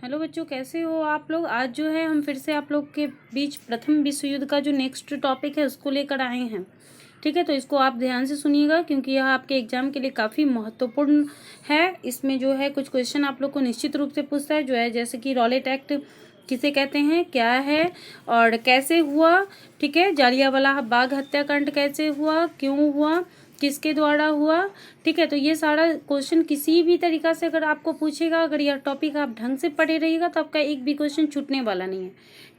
Hello बच्चों, कैसे हो आप लोग। आज जो है हम फिर से आप लोग के बीच प्रथम विश्व युद्ध का जो नेक्स्ट टॉपिक है उसको लेकर आए हैं। ठीक है, तो इसको आप ध्यान से सुनिएगा क्योंकि यह आपके एग्जाम के लिए काफ़ी महत्वपूर्ण है। इसमें जो है कुछ क्वेश्चन आप लोग को निश्चित रूप से पूछता है, जो है जैसे कि रॉलेट एक्ट किसे कहते हैं, क्या है और कैसे हुआ। ठीक है, जालियांवाला बाग हत्याकांड कैसे हुआ, क्यों हुआ, किसके द्वारा हुआ। ठीक है, तो ये सारा क्वेश्चन किसी भी तरीका से अगर आपको पूछेगा, अगर यह टॉपिक आप ढंग से पढ़े रहिएगा तो आपका एक भी क्वेश्चन छूटने वाला नहीं है।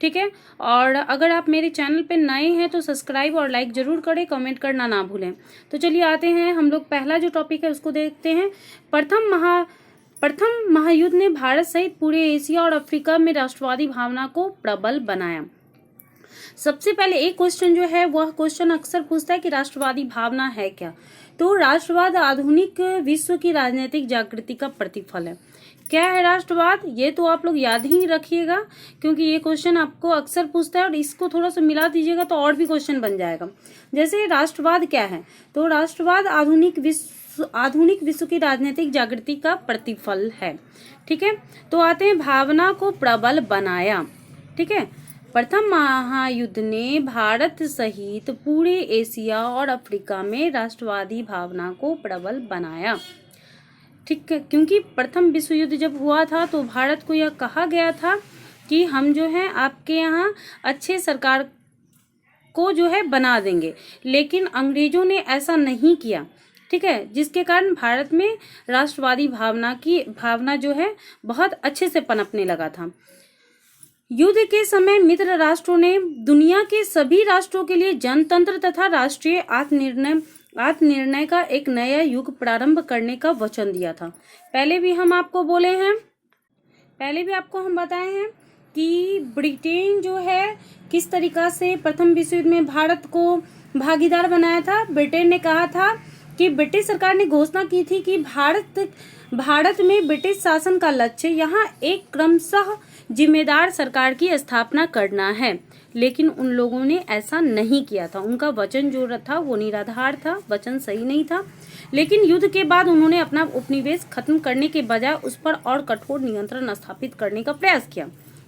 ठीक है, और अगर आप मेरे चैनल पे नए हैं तो सब्सक्राइब और लाइक जरूर करें, कमेंट करना ना भूलें। तो चलिए आते हैं, हम लोग पहला जो टॉपिक है उसको देखते हैं। प्रथम महायुद्ध ने भारत सहित पूरे एशिया और अफ्रीका में राष्ट्रवादी भावना को प्रबल बनाया। सबसे पहले एक क्वेश्चन जो है वह क्वेश्चन अक्सर पूछता है कि राष्ट्रवादी भावना है क्या। तो राष्ट्रवाद आधुनिक विश्व की राजनीतिक जागृति का प्रतिफल है। क्या है राष्ट्रवाद, ये तो आप लोग याद ही रखिएगा क्योंकि ये क्वेश्चन आपको अक्सर पूछता है और इसको थोड़ा सा मिला दीजिएगा तो और भी क्वेश्चन बन जाएगा। जैसे राष्ट्रवाद क्या है, तो राष्ट्रवाद आधुनिक विश्व की राजनीतिक जागृति का प्रतिफल है। ठीक है, तो आते हैं भावना को प्रबल बनाया। ठीक है, प्रथम महायुद्ध ने भारत सहित पूरे एशिया और अफ्रीका में राष्ट्रवादी भावना को प्रबल बनाया। ठीक है, क्योंकि प्रथम विश्व युद्ध जब हुआ था तो भारत को यह कहा गया था कि हम जो है आपके यहाँ अच्छे सरकार को जो है बना देंगे, लेकिन अंग्रेजों ने ऐसा नहीं किया। ठीक है, जिसके कारण भारत में राष्ट्रवादी भावना जो है बहुत अच्छे से पनपने लगा था। युद्ध के समय मित्र राष्ट्रों ने दुनिया के सभी राष्ट्रों के लिए जनतंत्र तथा राष्ट्रीय आत्मनिर्णय का एक नया युग प्रारंभ करने का वचन दिया था। पहले भी हम आपको बताए हैं कि ब्रिटेन जो है किस तरीका से प्रथम विश्व युद्ध में भारत को भागीदार बनाया था। ब्रिटेन ने कहा था कि ब्रिटिश सरकार ने घोषणा की थी कि भारत में ब्रिटिश शासन का लक्ष्य यहाँ एक क्रमशः जिम्मेदार सरकार की स्थापना करना है, लेकिन उन लोगों ने ऐसा नहीं किया था। उनका वचन जो था वो निराधार था, वचन सही नहीं था। लेकिन युद्ध के बाद उन्होंने अपना उपनिवेश खत्म करने के बजाय उस पर और कठोर नियंत्रण स्थापित करने का प्रयास किया,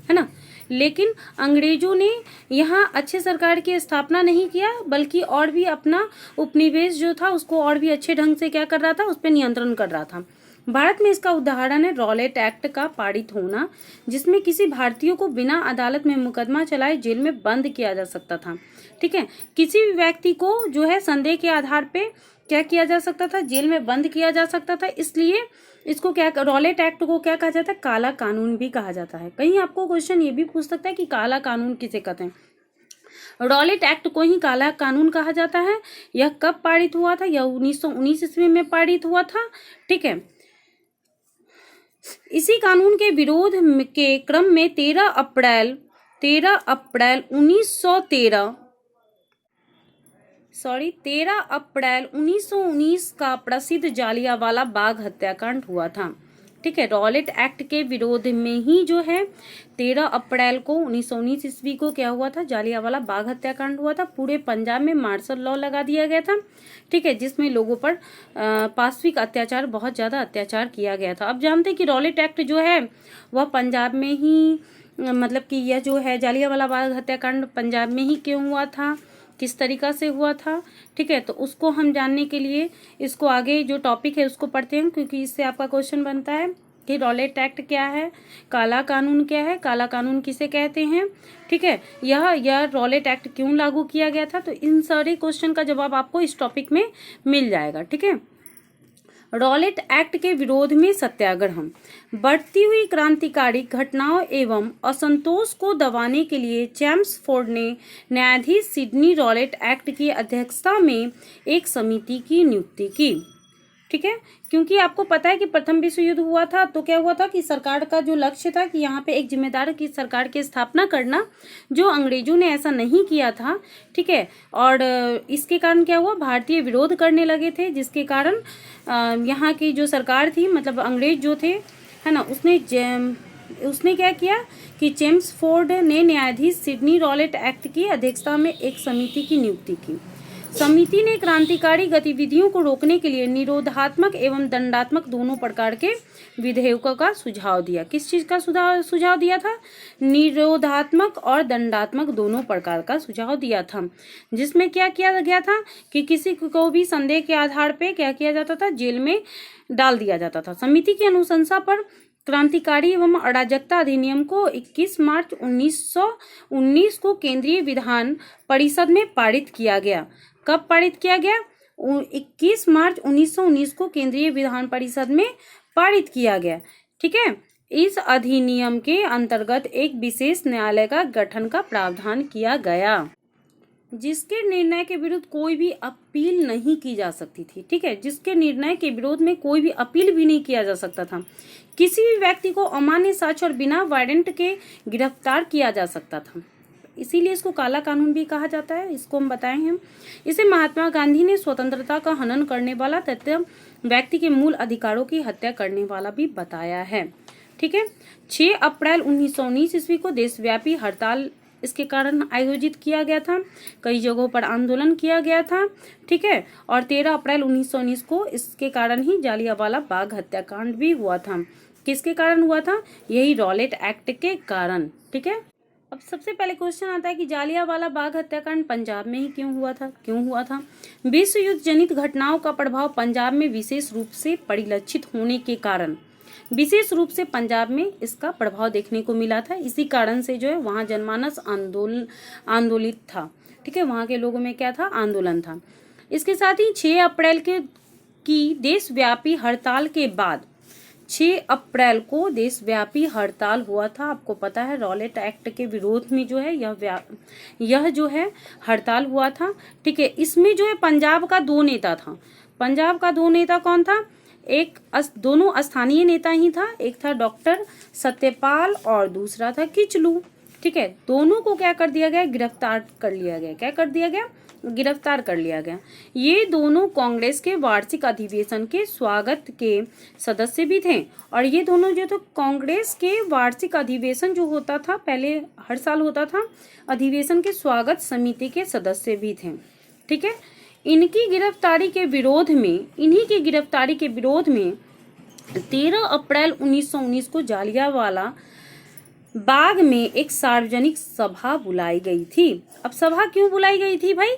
है ना। लेकिन अंग्रेजों ने यहाँ अच्छे सरकार की स्थापना नहीं किया, बल्कि और भी अपना उपनिवेश जो था उसको और भी अच्छे ढंग से क्या कर रहा था, उस पर नियंत्रण कर रहा था। भारत में इसका उदाहरण है रॉलेट एक्ट का पारित होना, जिसमें किसी भारतीय को बिना अदालत में मुकदमा चलाए जेल में बंद किया जा सकता था। ठीक है, किसी भी व्यक्ति को जो है संदेह के आधार पे क्या किया जा सकता था, जेल में बंद किया जा सकता था। इसलिए इसको क्या, रॉलेट एक्ट को क्या कहा जाता है, काला कानून भी कहा जाता है। कहीं आपको क्वेश्चन ये भी पूछ सकता है कि काला कानून किसे कहते हैं। रॉलेट एक्ट को ही काला कानून कहा जाता है। यह कब पारित हुआ था, यह 1919 ईस्वी में पारित हुआ था। ठीक है, इसी कानून के विरोध के क्रम में 13 अप्रैल 1919 का प्रसिद्ध जालियांवाला बाग हत्याकांड हुआ था। ठीक है, रॉलेट एक्ट के विरोध में ही जो है 13 अप्रैल को 1919 ईस्वी को क्या हुआ था, जालियांवाला बाग हत्याकांड हुआ था। पूरे पंजाब में मार्शल लॉ लगा दिया गया था। ठीक है, जिसमें लोगों पर पाशविक अत्याचार, बहुत ज्यादा अत्याचार किया गया था। अब जानते हैं कि रॉलेट एक्ट जो है वह पंजाब में ही, मतलब कि यह जो है जालियांवाला बाग हत्याकांड पंजाब में ही क्यों हुआ था, किस तरीका से हुआ था। ठीक है, तो उसको हम जानने के लिए इसको आगे जो टॉपिक है उसको पढ़ते हैं, क्योंकि इससे आपका क्वेश्चन बनता है कि रॉलेट एक्ट क्या है, काला कानून क्या है, काला कानून किसे कहते हैं। ठीक है, यह रॉलेट एक्ट क्यों लागू किया गया था। तो इन सारे क्वेश्चन का जवाब आपको इस टॉपिक में मिल जाएगा। ठीक है, रॉलेट एक्ट के विरोध में सत्याग्रह। बढ़ती हुई क्रांतिकारी घटनाओं एवं असंतोष को दबाने के लिए चेम्सफोर्ड ने न्यायाधीश सिडनी रॉलेट एक्ट की अध्यक्षता में एक समिति की नियुक्ति की। ठीक है, क्योंकि आपको पता है कि प्रथम विश्व युद्ध हुआ था तो क्या हुआ था कि सरकार का जो लक्ष्य था कि यहाँ पे एक जिम्मेदार की सरकार की स्थापना करना, जो अंग्रेजों ने ऐसा नहीं किया था। ठीक है, और इसके कारण क्या हुआ, भारतीय विरोध करने लगे थे, जिसके कारण यहाँ की जो सरकार थी, मतलब अंग्रेज जो थे, है ना, उसने क्या किया कि चेम्सफोर्ड ने न्यायाधीश सिडनी रॉलेट एक्ट की अध्यक्षता में एक समिति की नियुक्ति की। समिति ने क्रांतिकारी गतिविधियों को रोकने के लिए निरोधात्मक एवं दंडात्मक दोनों प्रकार के विधेयकों का सुझाव दिया। किस चीज का सुझाव दिया था? निरोधात्मक और दंडात्मक दोनों प्रकार का सुझाव दिया था, जिसमें क्या किया गया था कि किसी को भी संदेह के आधार पे क्या किया जाता था? जेल में डाल दिया जाता था। समिति की अनुशंसा पर क्रांतिकारी एवं अराजकता अधिनियम को 21 मार्च 1919 को केंद्रीय विधान परिषद में पारित किया गया। कब पारित किया गया? 21 मार्च 1919 को केंद्रीय विधान परिषद में पारित किया गया। ठीक है। इस अधिनियम के अंतर्गत एक विशेष न्यायालय का गठन का प्रावधान किया गया, जिसके निर्णय के विरुद्ध कोई भी अपील नहीं की जा सकती थी। ठीक है, जिसके निर्णय के विरोध में कोई भी अपील भी नहीं किया जा सकता था। किसी भी व्यक्ति को अमान्य साक्ष्य और बिना वारंट के गिरफ्तार किया जा सकता था। इसीलिए इसको काला कानून भी कहा जाता है। इसको हम बताए हैं। इसे महात्मा गांधी ने स्वतंत्रता का हनन करने वाला तथा व्यक्ति के मूल अधिकारों की हत्या करने वाला भी बताया है। ठीक है। 6 अप्रैल 1919 ईस्वी को देशव्यापी हड़ताल इसके कारण आयोजित किया गया था। कई जगहों पर आंदोलन किया गया था। ठीक है। और 13 अप्रैल 1919 को इसके कारण ही जालियांवाला बाग हत्याकांड भी हुआ था। किसके कारण हुआ था? यही रॉलेट एक्ट के कारण। ठीक है। अब सबसे पहले क्वेश्चन आता है कि जालियांवाला बाग हत्याकांड पंजाब में ही क्यों हुआ था? विश्व युद्ध जनित घटनाओं का प्रभाव पंजाब में विशेष रूप से परिलक्षित होने के कारण विशेष रूप से पंजाब में इसका प्रभाव देखने को मिला था। इसी कारण से जो है वहां जनमानस आंदोलित था। ठीक है, वहां के लोगों में क्या था? आंदोलन था। इसके साथ ही 6 अप्रैल की देशव्यापी हड़ताल के बाद 6 अप्रैल को देशव्यापी हड़ताल हुआ था। आपको पता है रॉलेट एक्ट के विरोध में जो है यह जो है हड़ताल हुआ था। ठीक है। इसमें जो है पंजाब का 2 नेता था। पंजाब का 2 नेता कौन था? दोनों स्थानीय नेता ही था। एक था डॉक्टर सत्यपाल और दूसरा था किचलू। ठीक है। दोनों को क्या कर दिया गया? गिरफ्तार कर लिया गया। क्या कर दिया गया? गिरफ्तार कर लिया गया। ये दोनों कांग्रेस के वार्षिक अधिवेशन के स्वागत के सदस्य भी थे। और ये दोनों जो तो कांग्रेस के वार्षिक अधिवेशन जो होता था, पहले हर साल होता था, अधिवेशन के स्वागत समिति के सदस्य भी थे। ठीक है। इन्हीं की गिरफ्तारी के विरोध में 13 अप्रैल 1919 को जालियांवाला बाग में एक सार्वजनिक सभा बुलाई गई थी। अब सभा क्यों बुलाई गई थी भाई?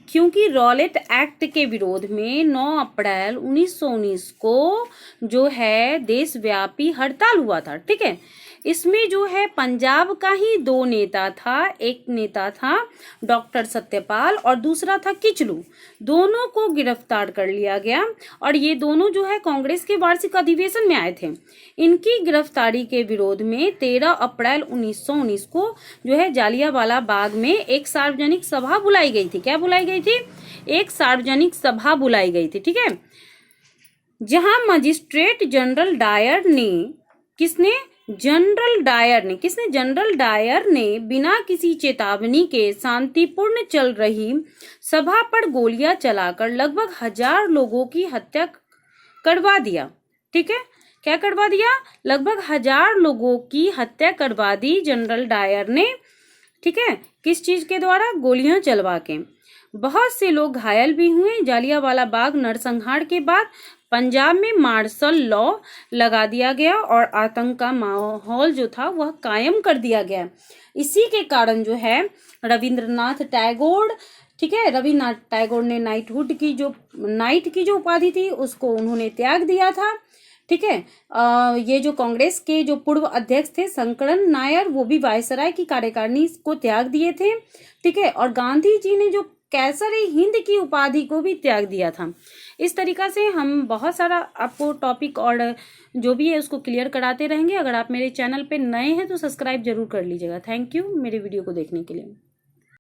क्योंकि रॉलेट एक्ट के विरोध में 9 अप्रैल 1919 को जो है देशव्यापी हड़ताल हुआ था। ठीक है। इसमें जो है पंजाब का ही 2 नेता था। एक नेता था डॉक्टर सत्यपाल और दूसरा था किचलू। दोनों को गिरफ्तार कर लिया गया और ये दोनों जो है कांग्रेस के वार्षिक अधिवेशन में आए थे। इनकी गिरफ्तारी के विरोध में 13 अप्रैल 1919 को जो है जालियांवाला बाग में एक सार्वजनिक सभा बुलाई गई थी। क्या बुलाई गई थी? एक सार्वजनिक सभा बुलाई गई थी। ठीक है। जहां मजिस्ट्रेट जनरल डायर ने जनरल डायर ने बिना किसी चेतावनी के शांतिपूर्ण चल रही सभा पर गोलियां चलाकर लगभग 1000 लोगों की हत्या करवा दिया। ठीक है। क्या करवा दिया? लगभग 1000 लोगों की हत्या करवा दी जनरल डायर ने। ठीक है। किस चीज के द्वारा? गोलियां चलवा के। बहुत से लोग घायल भी हुए। जालियांवाला बाग नरसंहार के बाद पंजाब में मार्शल लॉ लगा दिया गया और आतंक का माहौल जो था वह कायम कर दिया गया। इसी के कारण जो है रविंद्रनाथ टैगोर, ठीक है, रविन्द्रनाथ टैगोर ने नाइट की जो उपाधि थी उसको उन्होंने त्याग दिया था। ठीक है। ये जो कांग्रेस के जो पूर्व अध्यक्ष थे शंकरन नायर, वो भी वायसराय की कार्यकारिणी को त्याग दिए थे। ठीक है। और गांधी जी ने जो कैसर हिंद की उपाधि को भी त्याग दिया था। इस तरीका से हम बहुत सारा आपको टॉपिक और जो भी है उसको क्लियर कराते रहेंगे। अगर आप मेरे चैनल पे नए हैं तो सब्सक्राइब जरूर कर लीजिएगा। थैंक यू मेरे वीडियो को देखने के लिए।